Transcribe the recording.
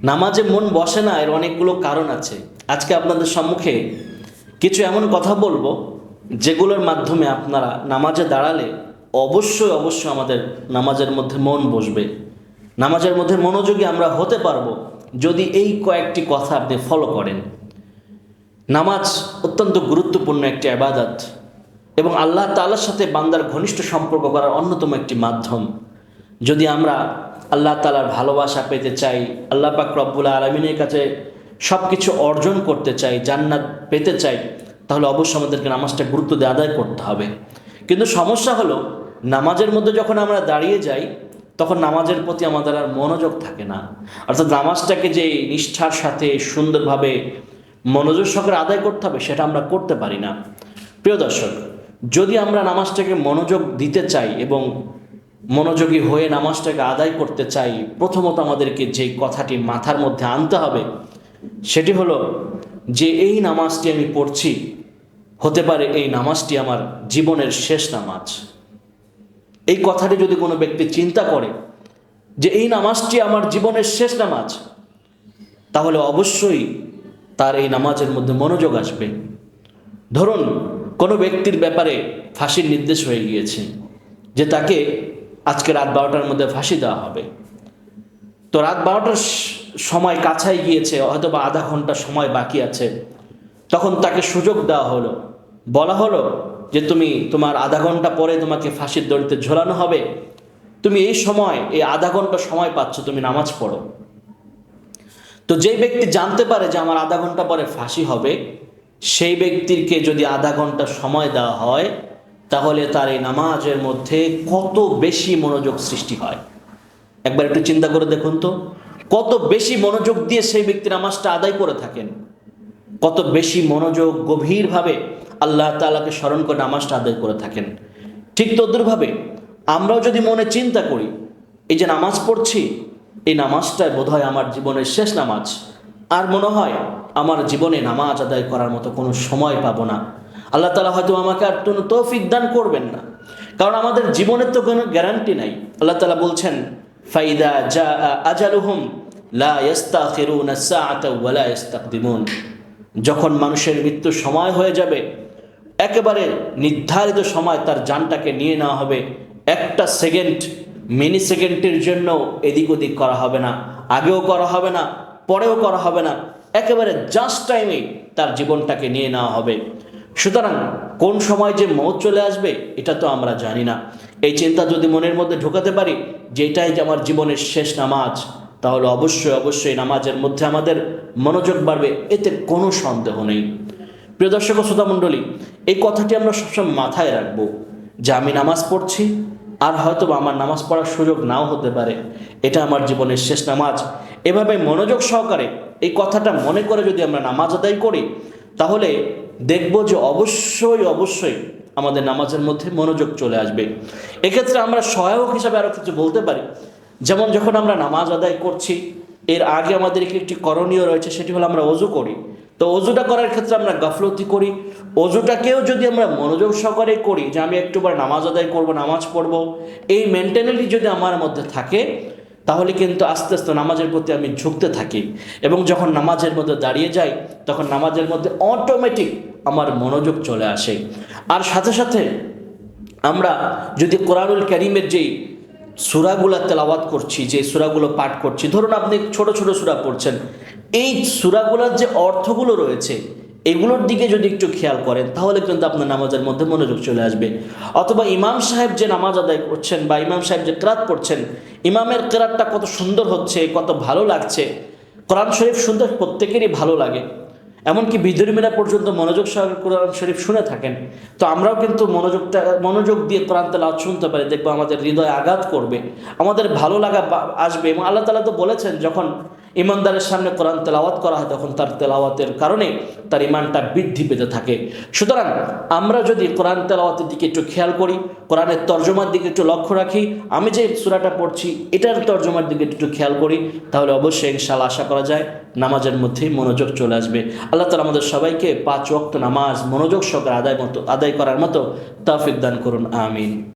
নামাজে মন বসে না, এর অনেকগুলো কারণ আছে। আজকে আপনাদের সম্মুখে কিছু এমন কথা বলবো যেগুলোর মাধ্যমে আপনারা নামাজে দাঁড়ালে অবশ্যই অবশ্যই আমাদের নামাজের মধ্যে মন বসবে, নামাজের মধ্যে মনোযোগী আমরা হতে পারবো যদি এই কয়েকটি কথা আপনি ফলো করেন। নামাজ অত্যন্ত গুরুত্বপূর্ণ একটি ইবাদত এবং আল্লাহ তাআলার সাথে বান্দার ঘনিষ্ঠ সম্পর্ক করার অন্যতম একটি মাধ্যম। যদি আমরা আল্লাহ তাআলার ভালোবাসা পেতে চাই, আল্লাহ পাক রব্বুল আলামিনের কাছে সব কিছু অর্জন করতে চাই, জান্নাত পেতে চাই, তাহলে অবশ্যই আমাদেরকে নামাজটা গুরুত্ব দিয়ে আদায় করতে হবে। কিন্তু সমস্যা হলো, নামাজের মধ্যে যখন আমরা দাঁড়িয়ে যাই তখন নামাজের প্রতি আমাদের আর মনোযোগ থাকে না। অর্থাৎ নামাজটাকে যে নিষ্ঠার সাথে সুন্দরভাবে মনোযোগ সহকারে আদায় করতে হবে সেটা আমরা করতে পারি না। প্রিয় দর্শক, যদি আমরা নামাজটাকে মনোযোগ দিতে চাই এবং মনোযোগী হয়ে নামাজটাকে আদায় করতে চাই, প্রথমত আমাদেরকে যে কথাটি মাথার মধ্যে আনতে হবে সেটি হলো যে এই নামাজটি আমি পড়ছি, হতে পারে এই নামাজটি আমার জীবনের শেষ নামাজ। এই কথাটি যদি কোনো ব্যক্তি চিন্তা করে যে এই নামাজটি আমার জীবনের শেষ নামাজ, তাহলে অবশ্যই তার এই নামাজের মধ্যে মনোযোগ আসবে। ধরুন কোনো ব্যক্তির ব্যাপারে ফাঁসির নির্দেশ হয়ে গিয়েছে যে তাকে আজকে রাত 12টার মধ্যে ফাঁসি দেওয়া হবে। তো রাত 12টার সময় কাছাই গিয়েছে, হয়তো বা আধা ঘন্টা সময় বাকি আছে, তখন তাকে সুযোগ দেওয়া হলো, বলা হলো যে তুমি তোমার আধা ঘন্টা পরে তোমাকে ফাঁসির দড়িতে ঝোলানো হবে, তুমি এই সময় এই আধা ঘন্টা সময় পাচ্ছ, তুমি নামাজ পড়ো। তো যেই ব্যক্তি জানতে পারে যে আমার আধা ঘন্টা পরে ফাঁসি হবে, সেই ব্যক্তিকে যদি আধা ঘন্টা সময় দেওয়া হয় তাহলে তার এই নামাজের মধ্যে কত বেশি মনোযোগ সৃষ্টি হয়। একবার একটু চিন্তা করে দেখুন তো, কত বেশি মনোযোগ দিয়ে সেই ব্যক্তি নামাজটা আদায় করে থাকেন, কত বেশি মনোযোগ গভীরভাবে আল্লাহ তাআলাকে স্মরণ করে নামাজটা আদায় করে থাকেন। ঠিক তদ্রুপভাবে আমরাও যদি মনে চিন্তা করি এই যে নামাজ পড়ছি, এই নামাজটাই বোধহয় আমার জীবনের শেষ নামাজ, আর মনে হয় আমার জীবনে নামাজ আদায় করার মতো কোনো সময় পাবো না, আল্লাহ তাআলা হয়তো আমাকে আর কোনো তৌফিক দান করবেন না, কারণ আমাদের জীবনের তো কোনো গ্যারান্টি নাই। আল্লাহ তাআলা বলছেন, ফাইদা জাআ আজালুহুম লা ইস্তাখিরুনা সাআতা ওয়া লা ইস্তাকদিমুন। যখন মানুষের মৃত্যুর সময় হয়ে যাবে, একেবারে নির্ধারিত সময় তার জানটাকে নিয়ে নেওয়া হবে, একটা সেকেন্ড মিনি সেকেন্ডের জন্য এদিক ওদিক করা হবে না, আগেও করা হবে না, পরেও করা হবে না, একেবারে জাস্ট টাইমে তার জীবনটাকে নিয়ে নেওয়া হবে। সুতরাং কোন সময় যে মৌত চলে আসবে এটা তো আমরা জানি না। এই চিন্তা যদি মনের মধ্যে ঢোকাতে পারি যে এটাই যে আমার জীবনের শেষ নামাজ, তাহলে অবশ্যই অবশ্যই নামাজের মধ্যে আমাদের মনোযোগ বাড়বে, এতে কোনো সন্দেহ নেই। প্রিয় দর্শক ও শ্রোতা মণ্ডলী, এই কথাটি আমরা সবসময় মাথায় রাখবো যে আমি নামাজ পড়ছি, আর হয়তো আমার নামাজ পড়ার সুযোগ নাও হতে পারে, এটা আমার জীবনের শেষ নামাজ। এভাবে মনোযোগ সহকারে এই কথাটা মনে করে যদি আমরা নামাজ আদায় করি, তাহলে দেখব যে অবশ্যই অবশ্যই আমাদের নামাজের মধ্যে মনোযোগ চলে আসবে। এক্ষেত্রে আমরা সহায়ক হিসাবে আরও কিছু বলতে পারি, যেমন যখন আমরা নামাজ আদায় করছি এর আগে আমাদের একটি করণীয় রয়েছে, সেটি হলো আমরা ওযু করি। তো ওযুটা করার ক্ষেত্রে আমরা গাফলতি করি। ওযুটাকেও যদি আমরা মনোযোগ সহকারে করি যে আমি একটুবার নামাজ আদায় করব, নামাজ পড়ব, এই মেন্টালিটি যদি আমার মধ্যে থাকে, তাহলে কিন্তু আস্তে আস্তে নামাজের প্রতি আমি ঝুঁকতে থাকি, এবং যখন নামাজের মধ্যে দাঁড়িয়ে যাই তখন নামাজের মধ্যে অটোমেটিক আমার মনোযোগ চলে আসে। আর সাথে সাথে আমরা যদি কোরআনুল কারীমের যেই সূরাগুলো তেলাওয়াত করছি, যে সূরাগুলো পাঠ করছি, ধরুন আপনি ছোট ছোট সূরা পড়ছেন, এই সূরাগুলোর যে অর্থগুলো রয়েছে এগুলোর দিকে যদি একটু খেয়াল করেন তাহলে কিন্তু আপনার নামাজের মধ্যে মনোযোগ চলে আসবে। অথবা ইমাম সাহেব যে নামাজ আদায় করছেন বা ইমাম সাহেব যে কিরাত পড়ছেন, ইমামের কিরাতটা কত সুন্দর হচ্ছে, কত ভালো লাগছে। কোরআন শরীফ শুনতে প্রত্যেকেরই ভালো লাগে, এমনকি বিধর্মীরা পর্যন্ত মনোযোগ সহকারে কোরআন শরীফ শুনে থাকেন। তো আমরাও কিন্তু মনোযোগ দিয়ে কোরআন তেলাওয়াত শুনতে পারি, দেখবো আমাদের হৃদয়ে আঘাত করবে, আমাদের ভালো লাগা আসবে। এবং আল্লাহ তাআলা তো বলেছেন, যখন ইমানদারের সামনে কোরআন তেলাওয়াত করা হয় তখন তার তেলাওয়াতের কারণে তার ইমানটা বৃদ্ধি পেতে থাকে। সুতরাং আমরা যদি কোরআন তেলাওয়াতের দিকে একটু খেয়াল করি, কোরআনের তর্জমার দিকে একটু লক্ষ্য রাখি, আমি যে সূরাটা পড়ছি এটার তর্জমার দিকে একটু খেয়াল করি, তাহলে অবশ্যই ইনশাআল্লাহ আশা করা যায় নামাজের মধ্যেই মনোযোগ চলে আসবে। আল্লাহ তাআলা আমাদের সবাইকে 5 ওয়াক্ত নামাজ মনোযোগ সহকারে আদায় করার মতো তৌফিক দান করুন, আমিন।